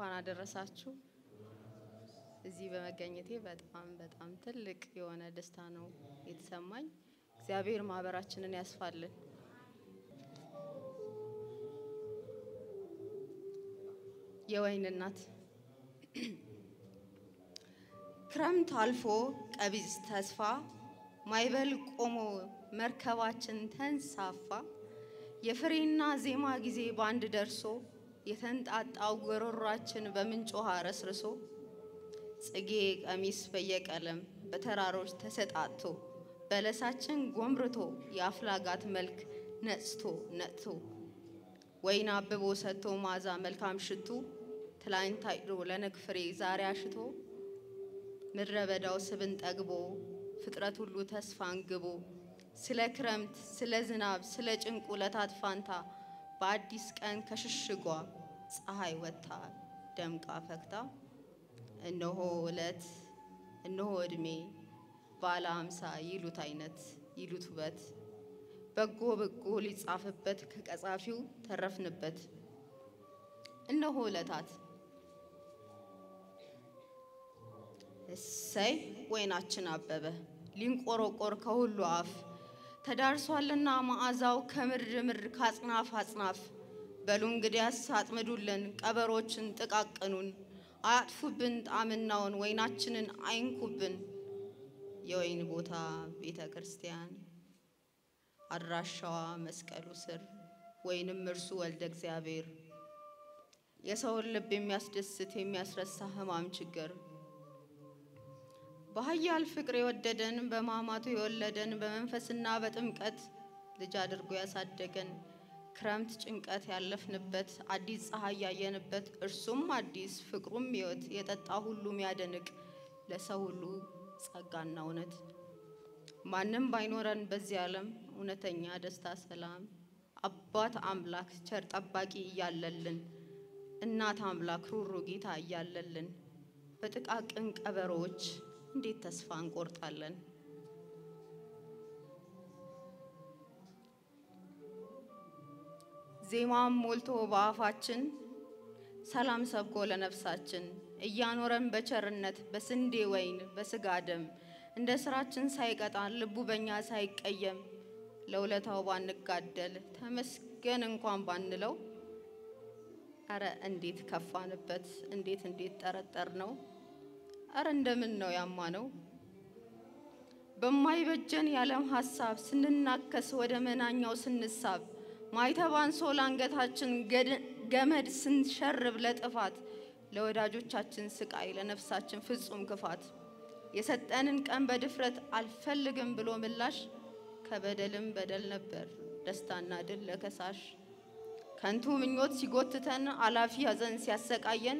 እንኳን አደረሳችሁ እዚህ በመገኘቴ በጣም ትልቅ የሆነ ደስታ ነው የተሰማኝ እግዚአብሔር ማህበራችንን ያስፋልን የወይን እናት ክረምት አልፎ ቀቢዝ ተስፋ ማይበል ቆሞ መርከባችን ተንሳፋ የፍሬና ዜማ ጊዜ ባንድ ደርሶ የተንጣጣው ጎሮሯችን በምንጭ ውሃ ረስርሶ ጽጌ ቀሚስ በየቀለም በተራሮች ተሰጣጥቶ በለሳችን ጎምርቶ ያፍላጋት መልክ ነጽቶ ወይን አብቦ ሰጥቶ ማዛ መልካም ሽቱ ትላንት ታይዶ ለነግፍሬ ዛሬ አሽቶ ምድረ በዳው ስብን ጠግቦ ፍጥረት ሁሉ ተስፋን ግቦ ስለ ክረምት ስለ ዝናብ ስለ ጭንቁ ለታት ፋንታ በአዲስ ቀን ከሽሽጓ ፀሐይ ወጣ ደምቃ ፈክታ እነሆ ዕለት እነሆ እድሜ ባለ 50 ይሉት አይነት ይሉት ውበት በጎ ሊጻፍበት ከቀጻፊው ተረፍንበት እነሆ ዕለታት እሰይ ወይናችን አበበ ሊንቆረቆር ከሁሉ አፍ ተዳርሷልና መዓዛው ከምድር ካጽናፍ አጽናፍ በሉ እንግዲያስ አጥምዱልን ቀበሮችን ጥቃቅኑን አጥፉብን ጣምናውን ወይናችንን አይንኩብን የወይን ቦታ ቤተክርስቲያን አድራሻዋ መስቀሉ ስር ወይንም እርሱ ወልደ እግዚአብሔር የሰው ልብ የሚያስደስት የሚያስረሳ ህማም ችግር በኃያል ፍቅር የወደደን በማማቱ የወለደን በመንፈስና በጥምቀት ልጅ አድርጎ ያሳደገን ክረምት ጭንቀት ያለፍንበት አዲስ ፀሐይ ያየንበት እርሱም አዲስ ፍቅሩም ህይወት የጠጣ ሁሉም ያደንቅ ለሰው ሁሉ ጸጋና እውነት ማንንም ባይኖረን በዚህ ዓለም እውነተኛ ደስታ ሰላም አባት አምላክ ቸር ጠባቂ ያለልን እናት አምላክ ሩሩ ጌታ ያለልን በጥቃቅን ቀበሮች እንዴት ተስፋ እንቆርጣለን ዜማም ሞልቶ ባፋችን ሰላም ሰብኮ ለነፍሳችን እያኖረን በቸርነት በስንዴ ወይን በስጋ ደም እንደ ስራችን ሳይቀጣን ልቡ በእኛ ሳይቀየም ለውለታው ባንጋደል ተመስገን እንኳን ባንለው አረ እንዴት ከፋንበት እንዴት ጠረጠር ነው አረ እንደምን ነው ያማነው በማይበጀን ያለም ሐሳብ ስንናከስ ወደ መናኛው ስንሳብ ማይተባን ሶል አንገታችን ገመድ ስንሸርብ ለጥፋት ለወዳጆቻችን ስቃይ ለነፍሳችን ፍጹም ክፋት የሰጠንን ቀን በድፍረት አልፈልግም ብሎ ምላሽ ከበደልም በደል ነበር ደስታና ድል ለከሳሽ ከንቱ ምኞት ሲጎትተን አላፊ ያዘን ሲያሰቃየን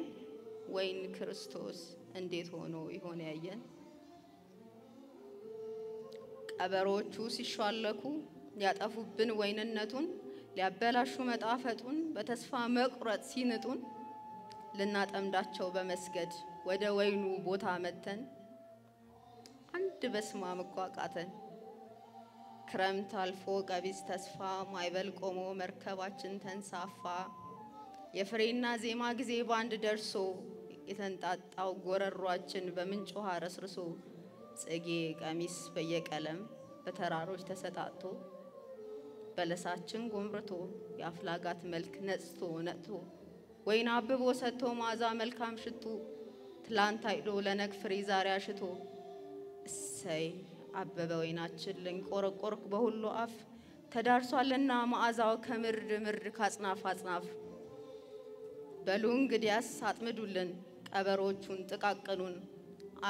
ወይን ክርስቶስ እንዴት ሆኖ ይሆን ያየን ቀበሮቹ ሲሻለኩ ያጠፉብን ወይንነቱን ሊያበላሹ መጣፈጡን በተስፋ መቁረጥ ሲንጡን ልናጠምዳቸው በመስገድ ወደ ወይኑ ቦታ መተን አንድ በስማ መቋቃተን ክረምት አልፎ ቀቢዝ ተስፋ ማይበል ቆሞ መርከባችን ተንሳፋ የፍሬና ዜማ ጊዜ ባንድ ደርሶ የተንጣጣው ጎረሯችን በምንጭ ውሃ ረስርሶ ጽጌ ቀሚስ በየቀለም በተራሮች ተሰጣጥቶ በለሳችን ጎምርቶ ያፍላጋት መልክ ነጥቶ ወይን አብቦ ሰጥቶ ማዛ መልካም ሽቱ ትላንት አይዶ ለነግፍሬ ዛሬ አሽቶ እሰይ አበበ ወይናችን ለንቆረቆር በሁሉ አፍ ተዳርሷልና መዓዛው ከምድር ካጽናፍ አጽናፍ በሉ እንግዲያስ አጥምዱልን ቀበሮቹን ጥቃቅኑን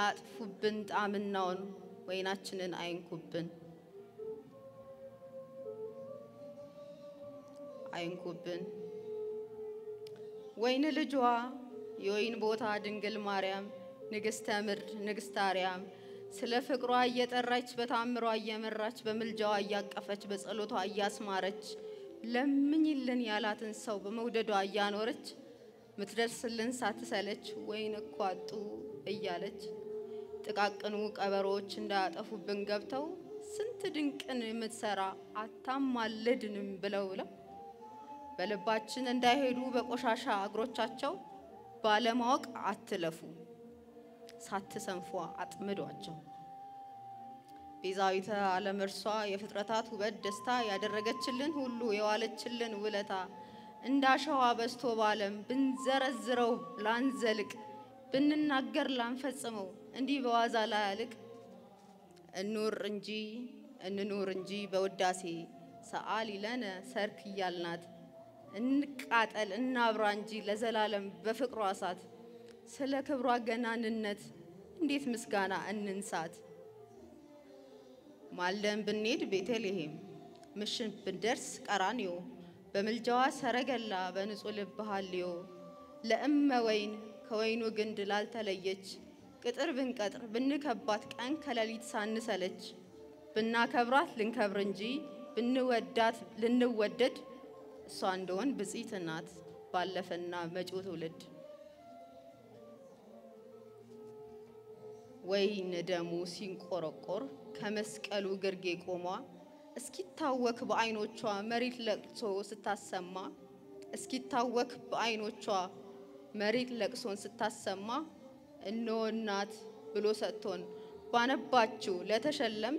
አጥፉብን ጣምናውን ወይናችንን አይንኩብን ወይን ልጇ የወይን ቦታ ድንግል ማርያም ንግስተ ምድር ንግስተ አርያም ስለ ፍቅሯ እየጠራች በታምሯ እየመራች በመልጃዋ እያቀፈች በጸሎቷ እያስማረች ለምኝልን ያላትን ሰው በመውደዷ እያኖረች ምትደርስልን ሳትሰለች ወይን ቋጡ እያለች ጥቃቅኑ ቀበሮች እንዳያጠፉብን ገብተው ስንት ድንቅን የምትሰራ አታማልድንም ብለው በልባችን እንዳይሄዱ በቆሻሻ እግሮቻቸው ባለማወቅ አትለፉ ሳትሰንፉ አጥምዷቸው ቤዛዊተ ዓለም እርሷ የፍጥረታት ውበት ደስታ ያደረገችልን ሁሉ የዋለችልን ውለታ እንዳሸዋ በስቶ ባለም ብንዘረዝረው ላንዘልቅ ብንናገር ላንፈጽመው እንዲህ በዋዛ ላያልቅ እንኑር እንጂ በውዳሴ ሰዓሊ ለነ ሰርክ እያልናት እንቃጠል እናብራ እንጂ ለዘላለም በፍቅሯ እሳት ስለ ክብሯ ገናንነት እንዴት ምስጋና እንንሳት ማልደን ብንሄድ ቤተልሔም ምሽት ብንደርስ ቀራንዮ በመልጃዋ ሰረገላ በንጹህ ልብ ሀልዮ ለእመ ወይን ከወይኑ ግንድ ላልተለየች ቅጥር ብንቀጥር ብንከባት ቀን ከሌሊት ሳንሰለች ብናከብራት ልንከብር እንጂ ብንወዳት ልንወደድ እሷ እንደሆን ብጽዕት ናት ባለፈና መጪው ትውልድ ወይን ደሙ ሲንቆረቆር ከመስቀሉ ግርጌ ቆሟ እስኪታወክ በአይኖቿ መሬት ለቅሶ ስታሰማ እስኪታወክ በአይኖቿ መሬት ለቅሶን ስታሰማ እነሆ እናት ብሎ ሰጥቶን ባነባችው ለተሸለም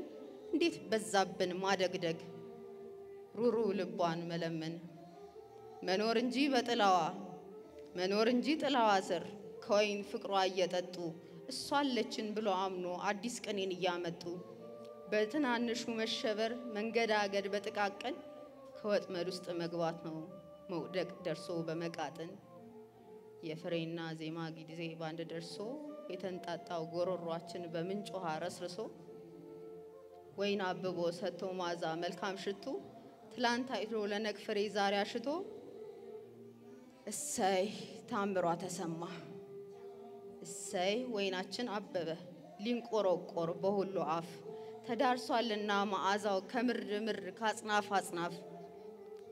እንዴት በዛብን ማደግደግ ሩሩ ልቧን መለመን መኖር እንጂ ጥላዋ ስር ከወይን ፍቅሯ እየጠጡ እሷ አለችን ብሎ አምኖ አዲስ ቀኔን እያመጡ በትናንሹ መሸበር መንገዳገድ በጥቃቅን ከወጥመድ ውስጥ መግባት ነው መውደቅ ደርሶ በመቃጥን የፍሬና ዜማ ጊዜ ባንድ ደርሶ የተንጣጣው ጎሮሯችን በምንጭ ውሃ ረስርሶ ወይን አብቦ ሰጥቶ ማዛ መልካም ሽቱ ትላንት አይቶ ለነግ ፍሬ ዛሬ አሽቶ እሰይ ታምሯ ተሰማ እሰይ ወይናችን አበበ ሊንቆረቆር በሁሉ አፍ ተዳርሷልና መዓዛው ከምር ካጽናፍ አጽናፍ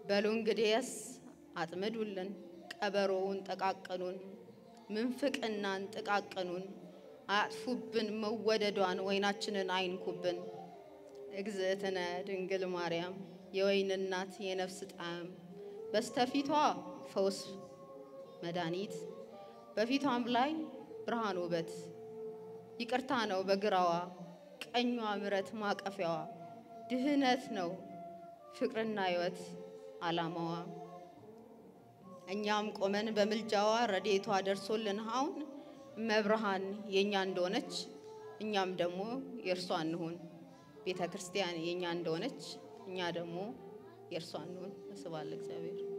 በሉ እንግዲያስ አጥምዱልን ቀበሮውን ጠቃቀኑን ምንፍቅናን ጥቃቀኑን አጥፉብን መወደዷን ወይናችንን አይንኩብን እግዝእትነ ድንግል ማርያም የወይን እናት የነፍስ ጣዕም በስተፊቷ ፈውስ መድኃኒት በፊቷም ላይ ብርሃን ውበት ይቅርታ ነው በግራዋ ቀኟ ምረት ማቀፊያዋ ድህነት ነው ፍቅርና ሕይወት ዓላማዋ እኛም ቆመን በመልጃዋ ረድኤቷ ደርሶልን አሁን መብርሃን የኛ እንደሆነች እኛም ደግሞ የእርሷ እንሁን ቤተ ክርስቲያን የኛ እንደሆነች እኛ ደግሞ የእርሷ እንሁን። ስብሐት ለእግዚአብሔር።